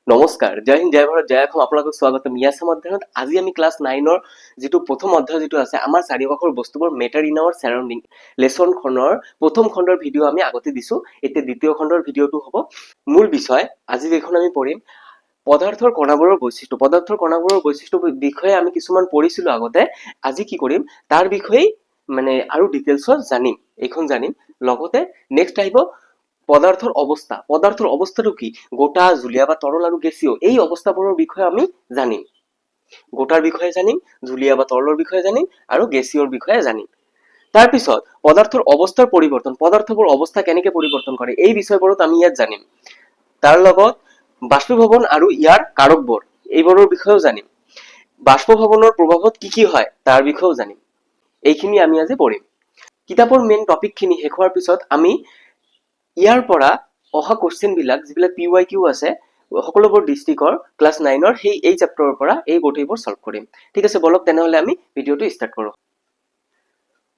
নমস্কাৰ, জয় হিন্দ, জয় ভাৰত, জয় অসম। আপোনালোকক স্বাগতম। ইয়াৰ অধ্যয়নত আজি আমি ক্লাছ 9ৰ যিটো প্ৰথম অধ্যায় যিটো আছে আমাৰ চাৰিওকাষৰ বস্তুবোৰ মেটাৰ ইন আৱাৰ সাৰাউণ্ডিং লেসনখনৰ প্ৰথম খণ্ডৰ ভিডিঅ' আমি আগতে দিছো। এতিয়া দ্বিতীয় খণ্ডৰ ভিডিঅ'টো হ'ব মূল বিষয়। আজি যিখন আমি পঢ়িম পদাৰ্থৰ কণাবোৰৰ বৈশিষ্ট্য। পদাৰ্থৰ কণাবোৰৰ বৈশিষ্ট্য বিষয়ে আমি কিছুমান পঢ়িছিলো আগতে। আজি কি কৰিম তাৰ বিষয়ে আৰু ডিটেইলছত জানিম। এইখন জানিম। লগতে নেক্সট আহিব পদাৰ্থৰ অৱস্থা। পদাৰ্থৰ অৱস্থাটো কি? গোটা, জুলীয়া বা তৰল আৰু গেছীয় এই অৱস্থাবোৰৰ বিষয়ে আমি জানিম। গোটাৰ বিষয়ে জানিম, জুলীয়া বা তৰলৰ বিষয়ে জানিম আৰু গেছীয়ৰ বিষয়ে জানিম। তাৰপিছত পদাৰ্থৰ অৱস্থাৰ পৰিৱৰ্তন, পদাৰ্থবোৰ অৱস্থা কেনেকৈ পৰিৱৰ্তন কৰে এই বিষয়বোৰত আমি ইয়াত জানিম। তাৰ লগত বাষ্পীভৱন আৰু ইয়াৰ কাৰকবোৰ এইবোৰৰ বিষয়েও জানিম। বাষ্পীভৱনৰ প্ৰভাৱত কি কি হয় তাৰ বিষয়েও জানিম। এইখিনি আমি আজি পঢ়িম। কিতাপৰ মেইন টপিকখিনি শেষ হোৱাৰ পিছত আমি ইয়াৰ পৰা অহা কোশ্চেন বিলাক যিবিলাক PYQ আছে সকলোবোৰ ডিস্ট্ৰিক্টৰ ক্লাছ 9ৰ এই চেপ্টাৰৰ পৰা এই গোটেইবোৰ সলভ কৰিম। ঠিক আছে, বলক তেনেহলে আমি ভিডিঅ'টো ষ্টাৰ্ট কৰো।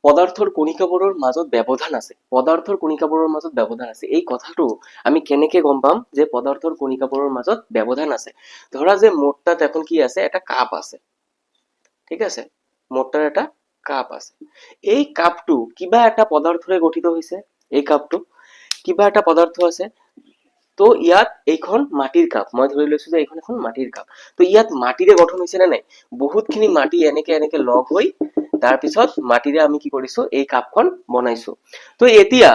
পদাৰ্থৰ কণিকাবোৰৰ মাজত ব্যৱধান আছে। পদাৰ্থৰ কণিকাবোৰৰ মাজত ব্যৱধান আছে। এই কথাটো আমি কেনেকৈ গম পাম যে পদাৰ্থৰ কণিকাবোৰৰ মাজত ব্যৱধান আছে? ধৰা যে মোৰ তাত এখন কি আছে, এটা কাপ আছে। ঠিক আছে, মোৰ তাত এটা কাপ আছে। এই কাপটো কিবা এটা পদাৰ্থৰে গঠিত হৈছে। এই কাপটো কিবা এটা পদাৰ্থ আছে। তো ইয়াত এইখন মাটিৰ কাপ, মই ধৰি লৈছো যে এইখন এখন মাটিৰ কাপ। তো ইয়াত মাটিৰে গঠন হৈছে নে নাই? বহুতখিনি মাটি এনেকে লগ হৈ তাৰপিছত মাটিৰে আমি কি কৰিছো, এই কাপখন বনাইছো। তো এতিয়া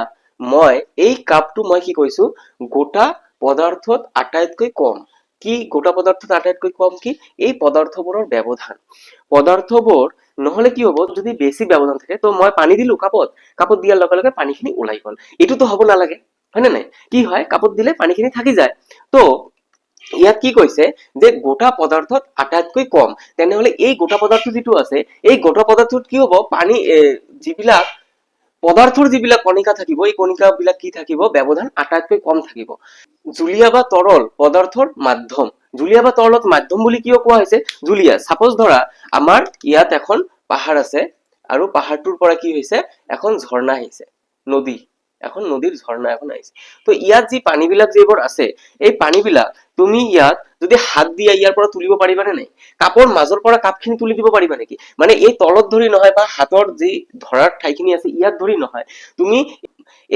মই এই কাপটো মই কি কৈছো, গোটা পদাৰ্থত আটাইতকৈ কম। কি গোটা পদাৰ্থত আটাইতকৈ কম? কি এই পদাৰ্থবোৰৰ ব্যৱধান। পদাৰ্থবোৰ নহলে কি হ'ব, যদি বেছি ব্যৱধান থাকে তো মই পানী দিলো কাপত দিয়াৰ লগে লগে পানীখিনি ওলাই গ'ল। এইটোতো হ'ব নালাগে, হয় নে নাই? কি হয়, কাপত দিলে পানীখিনি থাকি যায়। তো ইয়াত কি কৈছে যে গোটা পদাৰ্থত আটাইতকৈ কম। তেনেহলে এই গোটা পদাৰ্থ যিটো আছে, এই গোটা পদাৰ্থত কি হ'ব, পানী যিবিলাক পদাৰ্থৰ যিবিলাক কণিকা থাকিব, এই কণিকা বিলাক কি থাকিব, ব্যৱধান আটাইতকৈ কম থাকিব। জুলীয়া বা তৰল পদাৰ্থৰ মাধ্যম। জুলীয়া বা তৰলত মাধ্যম বুলি কিয় কোৱা হৈছে? জুলীয়া, সাপোজ ধৰা আমাৰ ইয়াত এখন পাহাৰ আছে আৰু পাহাৰটোৰ পৰা কি হৈছে, এখন ঝৰ্ণা আহিছে, নদী, এখন নদীৰ ঝৰ্ণা এখন আহিছে। তো ইয়াত যি পানীবিলাক যিবোৰ আছে, এই পানীবিলাক তুমি ইয়াত যদি হাত দিয়া ইয়াৰ পৰা তুলিব পাৰিবা নে নাই? কাপৰ মাজৰ পৰা কাপখিনি তুলি দিব পাৰিবা নেকি? মানে এই তলত ধৰি নহয় বা হাতৰ যি ধৰাৰ ঠাইখিনি আছে ইয়াত ধৰি নহয়, তুমি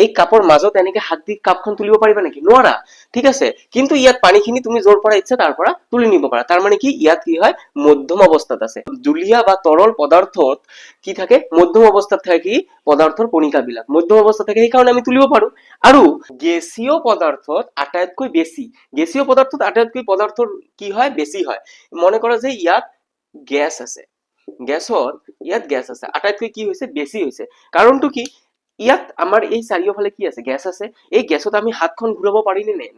এই কাপৰ মাজত এনেকে হাত দি কাপখন তুলিব পাৰিবা নেকি? নোৱাৰা। ঠিক আছে, কিন্তু ইয়াত পানীখিনি তুমি য'ৰ পৰা ইচ্ছা তাৰ পৰা তুলি নিব পাৰা। তাৰ মানে কি, ইয়াত কি হয়, মধ্যম অৱস্থাত আছে। জুলীয়া বা তৰল পদাৰ্থত কি থাকে, মধ্যম অৱস্থাত থাকে। কি পদাৰ্থৰ কণিকাবিলাক মধ্যম অৱস্থাত থাকে, সেইকাৰণে আমি তুলিব পাৰো। আৰু গেছীয় পদাৰ্থত আটাইতকৈ বেছি, গেছীয় পদাৰ্থত আটাইতকৈ পদাৰ্থৰ কি হয়, বেছি হয়। মনে কৰা যে ইয়াত গেছ আছে, ইয়াত গেছ আছে, আটাইতকৈ কি হৈছে, বেছি হৈছে। কাৰণটো কি, ইয়াত আমাৰ এই চাৰিওফালে কি আছে, গেছ আছে। এই গেছত আমি হাতখন ঘূৰাব পাৰি নে নাই?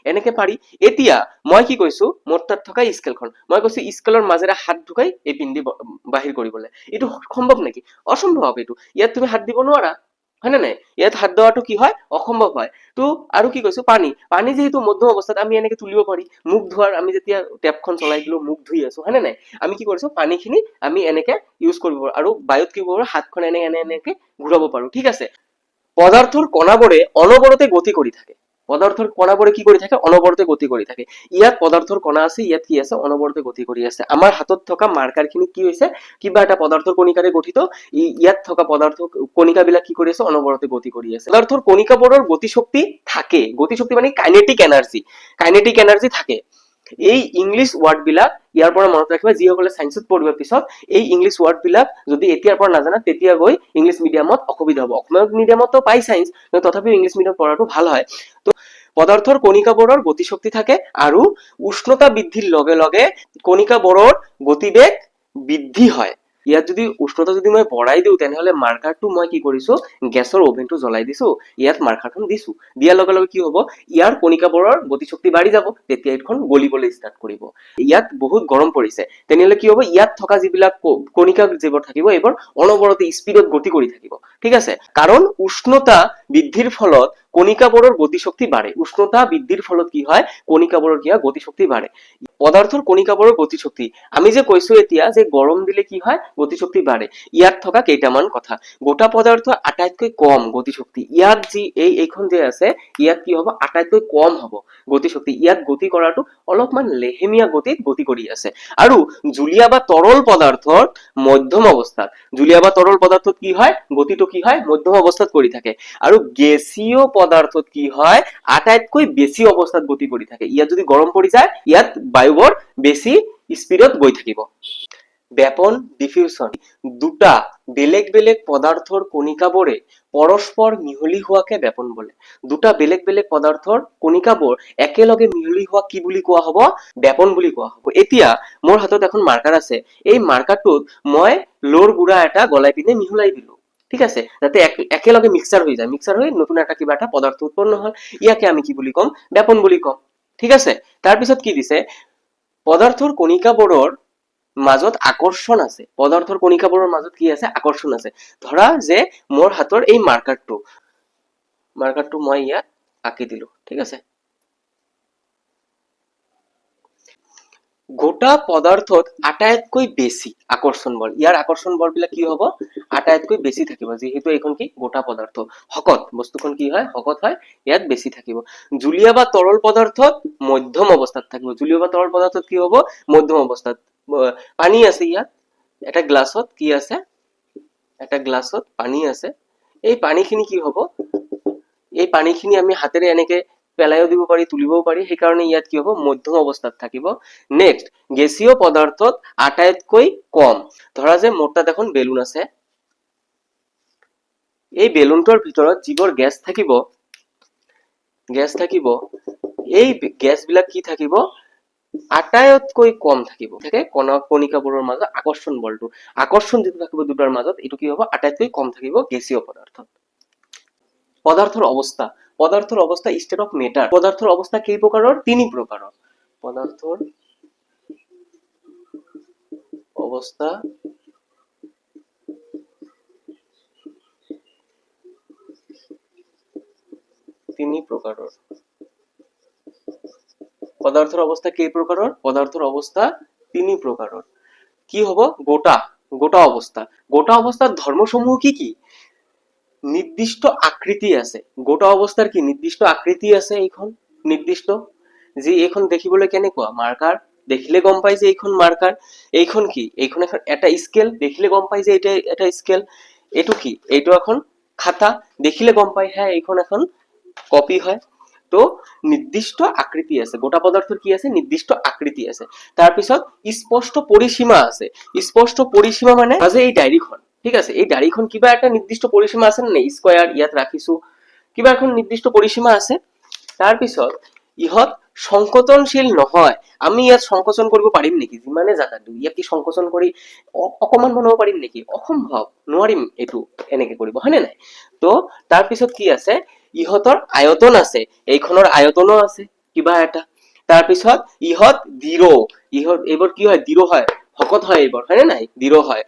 এনেকে পাৰি। এতিয়া মই কি কৈছো, মোৰ তাত থকা স্কেলখন, মই কৈছো স্কেলৰ মাজেৰে হাত ঢুকাই এই পিন্ধি বাহিৰ কৰিবলৈ। এইটো সম্ভৱ নেকি? অসম্ভৱ। এইটো ইয়াত তুমি হাত দিব নোৱাৰা, হয় নে নাই? ইয়াত হাত দেওয়াটো কি হয়, অসম্ভৱ হয়। তো আৰু কি কৈছো, পানী যিহেতু মধ্যম অৱস্থাত, আমি এনেকে তুলিব পাৰি। মুখ ধোৱাৰ, আমি যেতিয়া টেপখন চলাই দিলো, মুখ ধুই আছো, হয় নে নাই? আমি কি কৰিছো, পানীখিনি আমি এনেকে ইউজ কৰিব পাৰো আৰু বায়ুত কি কৰিব, হাতখন এনেকে ঘূৰাব পাৰো। ঠিক আছে। পদাৰ্থৰ কণাবোৰে অনবৰতে গতি কৰি থাকে। পদাৰ্থৰ কণাবোৰে কি কৰি থাকে, অনবৰতে গতি কৰি থাকে। ইয়াত পদাৰ্থৰ কণা আছে, ইয়াত কি আছে, অনবৰতে গতি কৰি আছে। আমাৰ হাতত থকা মাৰ্কাৰখিনি কি হৈছে, কিবা এটা পদাৰ্থৰ কণিকাৰে গঠিত। ইয়াত থকা পদাৰ্থ কণিকাবিলাক কি কৰি আছে, অনবৰতে গতি কৰি আছে। পদাৰ্থৰ কণিকাবোৰৰ গতিশক্তি থাকে। গতিশক্তি মানে কাইনেটিক এনাৰ্জি থাকে। এই ইংলিছ ওয়াৰ্ড বিলাক ইয়াৰ পৰা মনত ৰাখিবা, যিসকলে সায়েন্সত পঢ়িবা পিছত এই ইংলিছ ওয়াৰ্ড বিলাক যদি এতিয়াৰ পৰা নাজানা তেতিয়া গৈ ইংলিছ মিডিয়ামত অসুবিধা হ'ব। অসমীয়া মিডিয়ামতো পাই সায়েন্স, কিন্তু তথাপিও ইংলিছ মিডিয়াম পঢ়াটো ভাল হয়। তো পদাৰ্থৰ কণিকাবোৰৰ গতিশক্তি থাকে আৰু উষ্ণতা বৃদ্ধিৰ লগে লগে কণিকাবোৰৰ গতিবেগ বৃদ্ধি হয়। ইয়াত যদি উষ্ণতা যদি মই বঢ়াই দিওঁ, তেনেহলে মাৰ্কাৰটো মই কি কৰিছো, গেছৰ ওভেনটো জ্বলাই দিছো, ইয়াত মাৰ্কাৰখন দিছো, দিয়াৰ লগে লগে কি হ'ব, ইয়াৰ কণিকাবোৰৰ গতিশক্তি বাঢ়ি যাব, তেতিয়া এইখন গলিবলৈ ষ্টাৰ্ট কৰিব। ইয়াত বহুত গৰম পৰিছে, তেনেহলে কি হ'ব, ইয়াত থকা যিবিলাক কণিকা যিবোৰ থাকিব, এইবোৰ অনবৰতে স্পীডত গতি কৰি থাকিব। ঠিক আছে, কাৰণ উষ্ণতা বৃদ্ধিৰ ফলত কণিকাবোৰৰ গতিশক্তি বাঢ়ে। উষ্ণতা বৃদ্ধিৰ ফলত কি হয়, কণিকাবোৰৰ কি হয়, গতিশক্তি বাঢ়ে। পদাৰ্থৰ কণিকাবোৰৰ গতিশক্তি, আমি যে কৈছো এতিয়া যে গৰম দিলে কি হয়, গতিশক্তি বাঢ়ে। ইয়াত থকা কেইটামান কথা, গোটা পদাৰ্থ আটাইতকৈ কম গতিশক্তি, ইয়াত যি এইখন যে আছে, ইয়াত কি হ'ব, আটাইতকৈ কম হ'ব গতিশক্তি। ইয়াত গতি কৰাটো অলপমান লেহেমীয়া গতিত গতি কৰি আছে। আৰু জুলীয়া বা তৰল পদাৰ্থৰ মধ্যম অৱস্থাত, জুলীয়া বা তৰল পদাৰ্থত কি হয়, গতিটো কি হয়, মধ্যম অৱস্থাত কৰি থাকে। আৰু গেছীয় পদাৰ্থত কি হয়, আটাইতকৈ বেছি অৱস্থাত গতি কৰি থাকে। ইয়াত যদি গৰম পৰি যায়, ইয়াত বায়ুবোৰ বেছি স্পীডত গৈ থাকিব। ব্যাপন ডিফিউশন, দুটা বেলেগ বেলেগ পদাৰ্থৰ কণিকাবোৰে পৰস্পৰ মিহলি হোৱাকে ব্যাপন বোলে। দুটা বেলেগ বেলেগ পদাৰ্থৰ কণিকাবোৰ একেলগে মিহলি হোৱা কি বুলি কোৱা হ'ব, ব্যাপন বুলি কোৱা হ'ব। এতিয়া মোৰ হাতত এখন মাৰ্কাৰ আছে, এই মাৰ্কাৰটোত মই লোৰ গুড়া এটা গলাই পিনে মিহলাই দিলো, ঠিক আছে, যাতে একেলগে মিক্সাৰ হৈ যায়, মিক্সাৰ হৈ নতুন এটা কিবা এটা পদাৰ্থ উৎপন্ন হয়। ইয়াকে আমি কি বুলি ক'ম, ব্যাপন বুলি ক'ম, ঠিক আছে। তাৰপিছত কি দিছে, পদাৰ্থৰ কণিকাবোৰৰ মাজত আকৰ্ষণ আছে, পদাৰ্থৰ কণিকাবোৰৰ মাজত কি আছে, আকৰ্ষণ আছে। ধৰা যে মোৰ হাতৰ এই মাৰ্কাৰটো মই ইয়াত আঁকি দিলো, ঠিক আছে। গোটা পদাৰ্থত আটাইতকৈ বেছি আকৰ্ষণ বল, ইয়াৰ আকৰ্ষণ বল বিলাক কি হ'ব, আটাইতকৈ বেছি থাকিব, যিহেতু এইখন কি গোটা পদাৰ্থ, শকত বস্তুখন কি হয়, শকত হয়, ইয়াত বেছি থাকিব। জুলীয়া বা তৰল পদাৰ্থত মধ্যম অৱস্থাত থাকিব, জুলীয়া বা তৰল পদাৰ্থত কি হ'ব, মধ্যম অৱস্থাত। পানী আছে ইয়াত, এটা গ্লাছত কি আছে, এটা গ্লাছত পানী আছে, এই পানীখিনি কি হ'ব, এই পানীখিনি আমি হাতেৰে এনেকে পেলাইও দিব পাৰি, তুলিবও পাৰি, সেইকাৰণে ইয়াত কি হ'ব, মধ্যম অৱস্থাত থাকিব। নেক্সট, গেছীয় পদাৰ্থত আটাইতকৈ কম, ধৰা যে মোৰ তাত এখন বেলুন আছে, এই বেলুনটোৰ ভিতৰত যিবোৰ গেছ থাকিব, এই গেছ বিলাক কি থাকিব, আটাইতকৈ কম থাকিব, থাকে কণিকাবোৰৰ মাজত আকৰ্ষণ বলটো, আকৰ্ষণ যিটো থাকিব দুটাৰ মাজত, এইটো কি হ'ব, আটাইতকৈ কম থাকিব গেছীয় পদাৰ্থত। পদাৰ্থৰ অৱস্থা, পদাৰ্থৰ অৱস্থা ষ্টেট অফ মেটাৰ, পদাৰ্থৰ অৱস্থা কেই প্ৰকাৰৰ, তিনি প্ৰকাৰৰ। পদাৰ্থৰ অৱস্থা তিনি প্ৰকাৰৰ। পদাৰ্থৰ অৱস্থা কেই প্ৰকাৰৰ, পদাৰ্থৰ অৱস্থা তিনি প্ৰকাৰৰ। কি হ'ব, গোটা অৱস্থা, গোটা অৱস্থাৰ ধৰ্মসমূহ কি কি, নিৰ্দিষ্ট আকৃতি আছে, গোটা অৱস্থাৰ কি নিৰ্দিষ্ট আকৃতি আছে, এইখন নিৰ্দিষ্ট, যি এইখন দেখিবলৈ কেনেকুৱা, মাৰ্কাৰ, দেখিলে গম পাই যে এইখন মাৰ্কাৰ, এইখন কি, এইখন এখন এটা স্কেল, দেখিলে গম পাই যে এটা এটা স্কেল, এইটো কি, এইটো এখন খাতা, দেখিলে গম পাই হ্যাঁ এইখন এখন কপি হয়। তো নিৰ্দিষ্ট আকৃতি আছে, গোটা পদাৰ্থৰ কি আছে, নিৰ্দিষ্ট আকৃতি আছে। তাৰপিছত স্পষ্ট পৰিসীমা আছে, স্পষ্ট পৰিসীমা মানে আজি এই ডায়েৰীখন, ঠিক আছে, এই ডায়েৰীখন কিবা এটা নিৰ্দিষ্ট পৰিসীমা আছে নে, স্কয়াৰ ইয়াত ৰাখিছো, কিবা এখন নিৰ্দিষ্ট পৰিসীমা আছে। তাৰপিছত ইহত সংকোচনশীল নহয়, আমি ইয়াত সংকোচন কৰিব পাৰিম নেকি, যিমানে জাগা দিও ইয়াত কি সংকোচন কৰি অকমান বনাব পাৰিম নেকি, অসম্ভৱ, নোৱাৰিম এইটো এনেকে কৰিব, হয় নে নাই। তো তাৰপিছত কি আছে, ইহতৰ আয়তন আছে, এইখনৰ আয়তনো আছে কিবা এটা। তাৰপিছত ইহত দৃঢ়, এইবোৰ কি হয়, দৃঢ় হয়, শকত হয় এইবোৰ, হয় নে নাই, দৃঢ় হয়।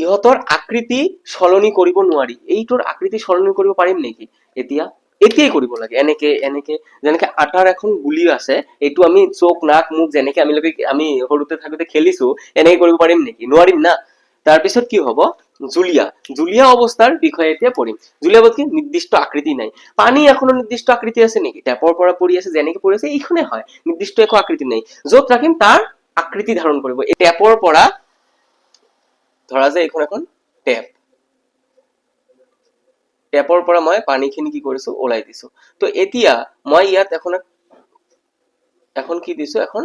ইহতৰ আকৃতি সলনি কৰিব নোৱাৰি, এইটোৰ আকৃতি সলনি কৰিব পাৰিম নেকি, এতিয়াই কৰিব লাগে, এনেকে এনেকে, যেনেকে আটাৰ এখন গুলি আছে, এইটো আমি চোক নাক মুখ যেনেকে আমি সৰুতে থাকোতে খেলিছো, এনেকে কৰিব পাৰিম নেকি, নোৱাৰিম না। তাৰপিছত কি হ'ব, জুলীয়া অৱস্থাৰ বিষয়ে এতিয়া পঢ়িম। জুলীয়া অৱস্থা কি, নিৰ্দিষ্ট আকৃতি নাই, পানী এখনো নিৰ্দিষ্ট আকৃতি আছে নেকি, টেপৰ পৰা পৰি আছে, যেনেকে পৰি আছে এইখনে হয়, নিৰ্দিষ্ট একো আকৃতি নাই, য'ত ৰাখিম তাৰ আকৃতি ধাৰণ কৰিব। এই টেপৰ পৰা, ধৰা যে এইখন এখন টেপৰ পৰা মই পানীখিনি কি কৰিছো, ওলাই দিছো। তো এতিয়া মই ইয়াত এখন কি দিছো, এখন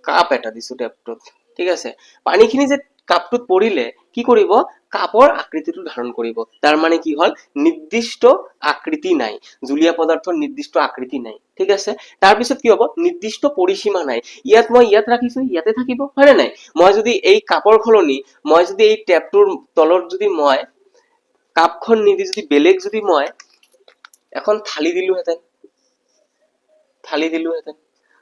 কাপ এটা দিছো টেপটোত, ঠিক আছে। পানীখিনি যে কাপটোত পৰিলে কি কৰিব, কাপৰ আকৃতিটো ধাৰণ কৰিব, তাৰ মানে কি হল, নিৰ্দিষ্ট আকৃতি নাই, জুলীয়া পদাৰ্থৰ নিৰ্দিষ্ট আকৃতি নাই, ঠিক আছে। তাৰপিছত কি হ'ব, নিৰ্দিষ্ট পৰিসীমা নাই, মই ইয়াত ৰাখিছো, ইয়াতে থাকিব, হয় নে নাই। মই যদি এই কাপৰ সলনি, মই যদি এই টেপটোৰ তলত যদি মই কাপখন নিদি যদি বেলেগ যদি মই এখন থালি দিলোহেঁতেন,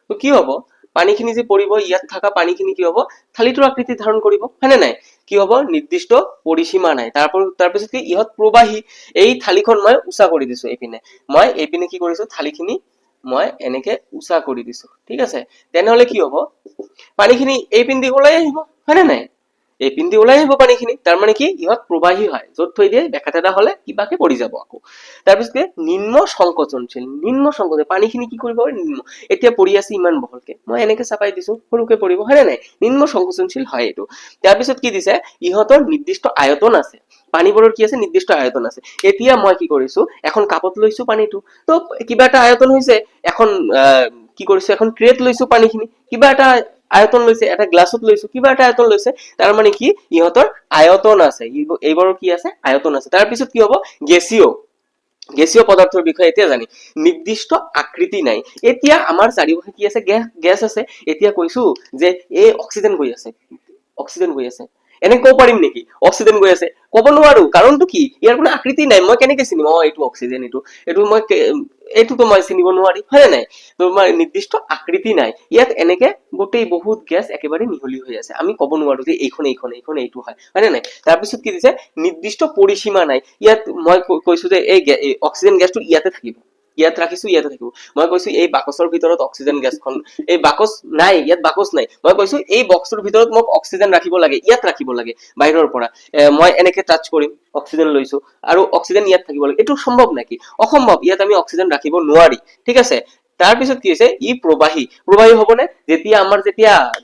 তো কি হ'ব, পানীখিনি যে পৰিব ইয়াত থকা পানীখিনি কি হ'ব থালিটোৰ আকৃতি ধাৰণ কৰিব হয়নে নাই কি হ'ব নিৰ্দিষ্ট পৰিসীমা নাই তাৰপিছত কি ইহত প্ৰবাহী এই থালিখন মই উঁচা কৰি দিছো এইপিনে কি কৰিছো থালিখিনি মই এনেকে উঁচা কৰি দিছো ঠিক আছে তেনেহলে কি হ'ব পানীখিনি এই পিন দি ওলাই আহিব হয়নে নাই এই পিন দি ওলাই আহিব পানীখিনি তাৰ মানে কি ইহত প্ৰবাহী হয় য'ত থৈ দিয়ে বেকাত এটা হলে কিবাকে পৰি যাব আকৌ তাৰপিছত কি নিম্ন সংকোচন পানীখিনি কি কৰিব নিম্ন এতিয়া পৰি আছে ইমান বহলকে মই এনেকে চাপাই দিছো সৰুকে পৰিব হয়নে নাই নিম্ন সংকোচনশীল হয় এইটো তাৰপিছত কি দিছে ইহতৰ নিৰ্দিষ্ট আয়তন আছে পানীবোৰৰ কি আছে নিৰ্দিষ্ট আয়তন আছে এতিয়া মই কি কৰিছো এখন কাপত লৈছো পানীটো তো কিবা এটা আয়তন হৈছে এখন কি কৰিছো এখন ট্ৰেত লৈছো পানীখিনি কিবা এটা আয়তন লৈছে এটা গ্লাছত লৈছো কিবা এটা আয়তন লৈছে তাৰ মানে কি ইহতৰ আয়তন আছে এইবাৰৰ কি আছে আয়তন আছে তাৰ পিছত কি হ'ব গেছীয় পদাৰ্থৰ বিষয়ে এতিয়া জানি নিৰ্দিষ্ট আকৃতি নাই এতিয়া আমাৰ চাৰিওফালে কি আছে গেছ আছে এতিয়া কৈছো যে এই অক্সিজেন গৈ আছে এনে ক'ব পাৰিম নেকি অক্সিজেন গৈ আছে ক'ব নোৱাৰো কাৰণটো কি ইয়াৰ কোনো আকৃতি নাই মই কেনেকে চিনিম এইটো অক্সিজেন এইটোতো মই চিনিব নোৱাৰি হয় নাই তোমাৰ নিৰ্দিষ্ট আকৃতি নাই ইয়াত এনেকে গোটেই বহুত গেছ একেবাৰে মিহলি হৈ আছে আমি ক'ব নোৱাৰো যে এইখন এইটো হয় নাই তাৰপিছত কি দিছে নিৰ্দিষ্ট পৰিসীমা নাই ইয়াত মই কৈছো যে এই অক্সিজেন গেছটো ইয়াতে থাকিব ইয়াত ৰাখিছো ইয়াতে থাকিব মই কৈছো এই বাকচৰ ভিতৰত অক্সিজেন গেছখন এই বাকচ নাই ইয়াত বাকচ নাই মই কৈছো এই বক্সৰ ভিতৰত মোক অক্সিজেন ৰাখিব লাগে ইয়াত ৰাখিব লাগে বাহিৰৰ পৰা মই এনেকে টাচ কৰিম অক্সিজেন লৈছো আৰু অক্সিজেন ইয়াত থাকিব লাগে এইটো সম্ভৱ নেকি অসম্ভৱ ইয়াত আমি অক্সিজেন ৰাখিব নোৱাৰি ঠিক আছে তাৰপিছত কি হৈছে ই প্ৰবাহী হ'বনে যেতিয়া আমাৰ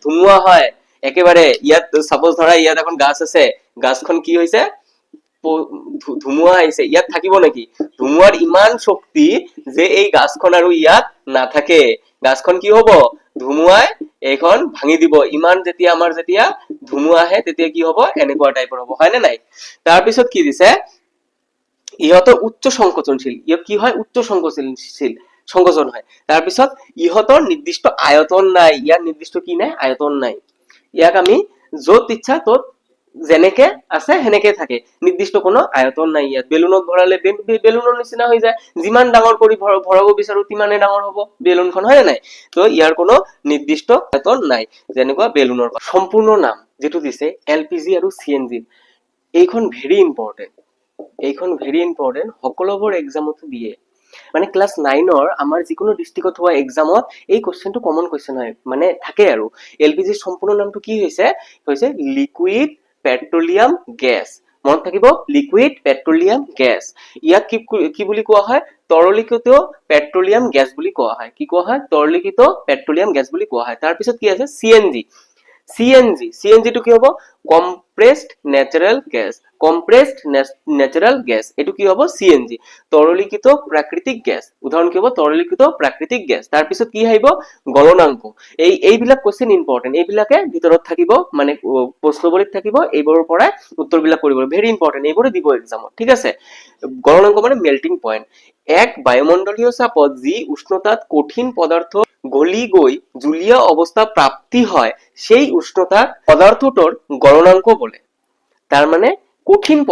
ধুমুহা হয় একেবাৰে ইয়াত সাপোজ ধৰা ইয়াত এখন গাছ আছে গাছখন কি হৈছে ধুমুহা আহিছে ইয়াত থাকিব নেকি ধুমুহাৰ ইমান শক্তি যে এই গাছখন আৰু ইয়াত নাথাকে গাছখন কি হ'ব ধুমুহাই এইখন ভাঙি দিব ইমান যেতিয়া ধুমুহা আহে তেতিয়া কি হ'ব এনেকুৱা টাইপৰ হ'ব হয় নে নাই তাৰপিছত কি দিছে ইহতৰ উচ্চ সংকোচনশীল কি হয় উচ্চ সংকোচন হয় তাৰপিছত ইহতৰ নিৰ্দিষ্ট আয়তন নাই ইয়াৰ নিৰ্দিষ্ট কি নাই আয়তন নাই ইয়াক আমি য'ত ইচ্ছা ত'ত যেনেকে আছে সেনেকে থাকে নিৰ্দিষ্ট কোনো আয়তন নাই ইয়াত বেলুনত ভৰালে বেলুনৰ নিচিনা হৈ যায় যিমান ডাঙৰ কৰি ভৰাব বিচাৰো তিমানে ডাঙৰ হ'ব বেলুনখন হয় নাই তো ইয়াৰ কোনো নিৰ্দিষ্ট আয়তন নাই যেনেকুৱা বেলুনৰ সম্পূৰ্ণ নাম যেটো দিছে এলপিজি আৰু সিএনজি এইখন ভেৰি ইম্পৰ্টেন্ট সকলোবোৰ এক্সামত দিয়ে মানে ক্লাস 9 আমাৰ যিকোনো ডিস্ট্ৰিক্টত হোৱা এক্সামত এই কোশ্চেনটো কমন কোশ্চেন হয় মানে থাকে আৰু এলপিজিৰ সম্পূৰ্ণ নামটো কি হৈছে লিকুইড পেট্ৰলিয়াম গেছ মনত থাকিব লিকুইড পেট্ৰলিয়াম গেছ ইয়াক কি বুলি কোৱা হয় তৰলীকৃত পেট্ৰলিয়াম গেছ বুলি কোৱা হয় কি কোৱা হয় তৰলীকৃত পেট্ৰলিয়াম গেছ বুলি কোৱা হয় তাৰ পিছত কি আছে সিএনজি টো কি হ'ব compressed natural gas এটো কি হ'ব সিএনজি তৰলীকৃত প্ৰাকৃতিক গ্যাস উদাহৰণ কি হ'ব তৰলীকৃত প্ৰাকৃতিক গ্যাস তাৰ পিছত কি আহিব গলনাঙ্ক এইবিলাক কোশ্চেন ইম্পৰ্টেন্ট এইবিলাকে ভিতৰত থাকিব মানে প্ৰশ্নৱলীত থাকিব এইবোৰৰ পৰা উত্তৰবিলাক কৰিব ভেৰি ইম্পৰ্টেন্ট এইবোৰে দিব এক্সামত ঠিক আছে গলনাঙ্ক মানে মেল্টিং পয়েন্ট এক বায়ুমণ্ডলীয় চাপত যি উষ্ণতাত কঠিন পদাৰ্থ গলি গৈ জুলীয় অৱস্থা প্ৰাপ্তি হয় সেই উষ্ণতাক পদাৰ্থটোৰ গলনাঙ্ক বলে তাৰ মানে কঠিন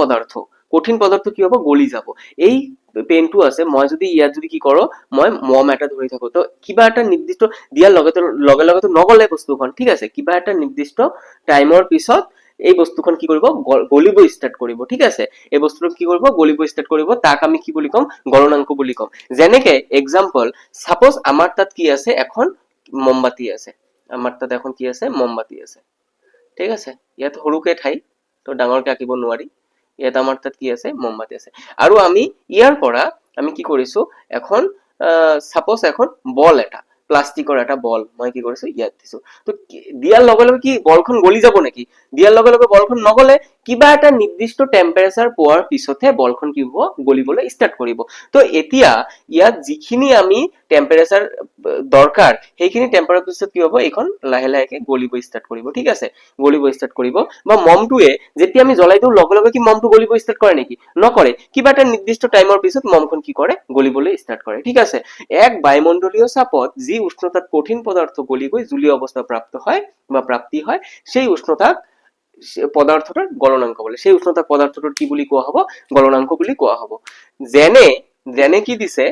পদাৰ্থ কি হ'ব গলি যাব এই পেনটো আছে মই যদি ইয়াত যদি কি কৰো মই মম এটা ধৰি থাকো তো কিবা এটা নিৰ্দিষ্ট দিয়াৰ লগে তো নগলে বস্তুখন ঠিক আছে কিবা এটা নিৰ্দিষ্ট টাইমৰ পিছত এই বস্তুখন কি কৰিব গলিব ষ্টাৰ্ট কৰিব ঠিক আছে এই বস্তুটো কি কৰিব গলিব ষ্টাৰ্ট কৰিব তাক আমি কি বুলি কম গলনাঙ্ক বুলি কম যেনেকে এক্সাম্পল সাপোজ আমাৰ তাত কি আছে এখন মমবাতি আছে ঠিক আছে ইয়াত সৰুকে ঠাই তো ডাঙৰকে আঁকিব নোৱাৰি ইয়াত আমাৰ তাত কি আছে মমবাতি আছে আৰু আমি ইয়াৰ পৰা আমি কি কৰিছো এখন সাপোজ এখন বল এটা প্লাষ্টিকৰ এটা বল মই কি কৰিছো ইয়াত দিছো তো দিয়াৰ লগে কি বলখন গলি যাব নেকি দিয়াৰ লগে বলখন নগলে কিবা এটা নিৰ্দিষ্ট টেম্পাৰেচাৰ পোৱাৰ পিছতহে বলখন কি হ'ব গলিবলৈ ষ্টাৰ্ট কৰিব তো এতিয়া ইয়াত যিখিনি আমি টেম্পাৰেচাৰ দৰকাৰ সেইখিনি টেম্পাৰেচাৰ পিছত কি হ'ব এইখন লাহে লাহেকে গলিব ষ্টাৰ্ট কৰিব ঠিক আছে গলিব ষ্টাৰ্ট কৰিব বা মমটোৱে যেতিয়া আমি জ্বলাই দিও লগে কি মমটো গলিব ষ্টাৰ্ট কৰে নেকি নকৰে কিবা এটা নিৰ্দিষ্ট টাইমৰ পিছত মমখন কি কৰে গলিবলৈ ষ্টাৰ্ট কৰে ঠিক আছে এক বায়ুমণ্ডলীয় চাপত যি উষ্ণতাত কঠিন পদাৰ্থ গলি গৈ জুলীয় অৱস্থা প্ৰাপ্তি হয় সেই উষ্ণতাক পদাৰ্থটোৰ গলনাঙ্ক বলে সেই উষ্ণতা পদাৰ্থটোৰ কি বুলি কোৱা হ'ব গলনাঙ্ক বুলি কোৱা হ'ব যেনে কি দিছে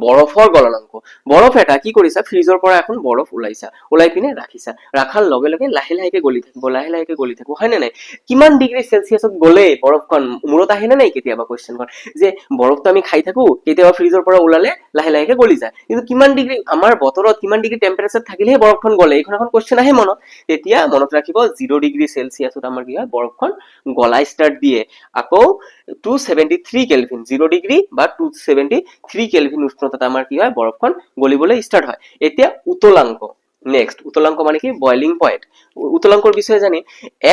বৰফৰ গলনাংক। বৰফ এটা কি কৰিছা, ফ্ৰিজৰ পৰা এখন বৰফ ওলাইছা, ওলাই পিনে ৰাখিছা, ৰাখাৰ লগে লগে লাহে লাহেকে গলি থাকিব, লাহে লাহেকে গলি থাকিব, হয় নে নাই? কিমান ডিগ্ৰী চেলচিয়াছত গ'লে বৰফখন মূৰত আহে নে নাই কেতিয়াবা কুৱেশ্যনখন, যে বৰফটো আমি খাই থাকো, কেতিয়াবা ফ্ৰিজৰ পৰা ওলালে লাহে লাহেকে গলি যায়, কিন্তু কিমান ডিগ্ৰী আমাৰ বতৰত কিমান ডিগ্ৰী টেম্পাৰেচাৰ থাকিলেহে বৰফখন গলে, এইখন এখন কুৱেশ্যন আহে মনত। তেতিয়া মনত ৰাখিব 0 ডিগ্ৰী চেলচিয়াছত আমাৰ কি হয়, বৰফখন গলাই ষ্টাৰ্ট দিয়ে। আকৌ 273 কেলভিন, 0 ডিগ্ৰী বা 273 কেলভিন উষ্ণতাত আমাৰ কি হয়, বৰফখন গলিবলৈ ষ্টাৰ্ট হয়। এতিয়া উতলাংক। নেক্সট, উতলাংক মানে কি, বইলিং পইণ্ট। উতলাংকৰ বিষয়ে জানি,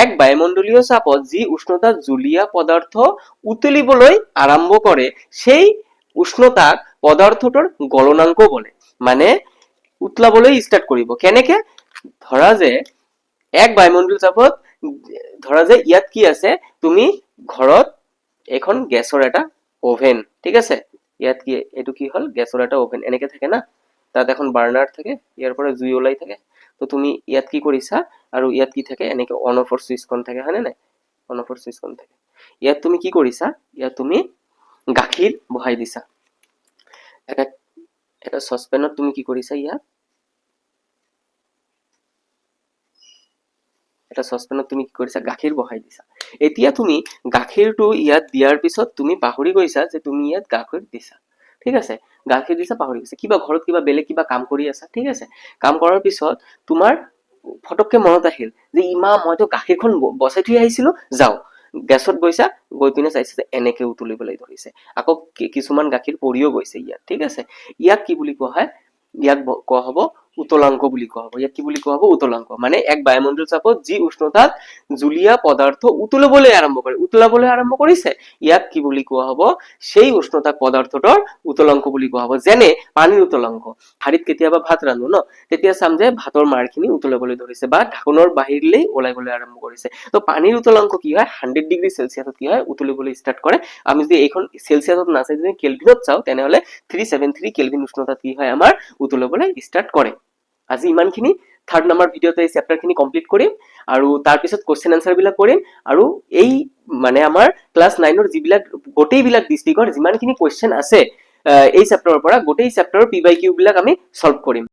এক বায়ুমণ্ডলীয় চাপত যি উষ্ণতাত জুলীয়া পদাৰ্থ উতলিবলৈ আৰম্ভ কৰে, সেই উষ্ণতাক পদাৰ্থটোৰ গলনাংক বলে। মানে উতলাবলৈ ষ্টাৰ্ট কৰিব কেনেকে, ধৰা যে এক বায়ুমণ্ডলীয় চাপত, ধৰা যে ইয়াত কি আছে, তুমি ঘৰত এখন গেছৰ এটা ওভেন, ঠিক আছে, ইয়াত কি, এইটো কি হল, গেছৰ এটা ওভেন এনেকে থাকে না, তাত এখন বাৰ্নাৰ থাকে, ইয়াৰ পৰা জুই ওলাই থাকে, তো তুমি ইয়াত কি কৰিছা, আৰু ইয়াত কি থাকে, এনেকে অন অফৰ সুইচখন থাকে, হয় নে নাই, অন অফৰ সুইচখন থাকে। ইয়াত তুমি কি কৰিছা, ইয়াত তুমি গাখীৰ বহাই দিছা, এটা চচপেনত তুমি কি কৰিছা, ইয়াত এটা চচপেনত তুমি কি কৰিছা, গাখীৰ বহাই দিছা। এতিয়া তুমি গাখীৰটো ইয়াত দিয়াৰ পিছত তুমি পাহৰি গৈছা যে তুমি ইয়াত গাখীৰ দিছা, ঠিক আছে, গাখীৰ দিছা পাহৰি গৈছা, কিবা ঘৰত কিবা বেলেগ কিবা কাম কৰি আছা, ঠিক আছে, কাম কৰাৰ পিছত তোমাৰ ফটককে মনত আহিল যে মইতো গাখীৰখন বচাই থৈ আহিছিলো, যাও গেছত গৈছা, গৈ পিনে চাইছে যে এনেকে উতলিবলৈ ধৰিছে, আকৌ কিছুমান গাখীৰ পৰিও গৈছে ইয়াত, ঠিক আছে। ইয়াক কি বুলি কোৱা হয়, ইয়াক কোৱা হব উতলাংক বুলি কোৱা হব। ইয়াক কি বুলি কোৱা হব, উতলাংক। মানে এক বায়ুমণ্ডল চাপত যি উষ্ণতাত জুলীয়া পদাৰ্থ উতলাবলৈ আৰম্ভ কৰিছে, ইয়াক কি বুলি কোৱা হব, সেই উষ্ণতা পদাৰ্থটোৰ উতলাংক বুলি কোৱা হব। যেনে পানীৰ উতলাংক, হাড়িত কেতিয়াবা ভাত ৰান্ধো ন, তেতিয়া চাম যে ভাতৰ মাৰখিনি উতলাবলৈ ধৰিছে বা ঢাকনৰ বাহিৰলৈ ওলাইবলৈ আৰম্ভ কৰিছে, তো পানীৰ উতলাংক কি হয়, 100 ডিগ্ৰী চেলচিয়াছত কি হয়, উতলিবলৈ ষ্টাৰ্ট কৰে। আমি যদি এইখন চেলচিয়াছত নাচাই যদি কেলভিনত চাওঁ, তেনেহলে 373 কেলভিন উষ্ণতাত কি হয়, আমাৰ উতলিবলৈ ষ্টাৰ্ট কৰে। আজি ইমানখিনি, থাৰ্ড নম্বৰ ভিডিঅ'তে এই চেপ্টাৰখিনি কমপ্লিট কৰিম, আৰু তাৰপিছত কুৱেশ্যন এনচাৰ বিলাক কৰিম, আৰু এই মানে আমাৰ ক্লাছ 9ৰ যিবিলাক গোটেইবিলাক ডিষ্ট্ৰিক্টৰ যিমানখিনি কুৱেশ্যন আছে এই চেপ্টাৰৰ পৰা, গোটেই চেপ্টাৰৰ PYQ বিলাক আমি সলভ কৰিম।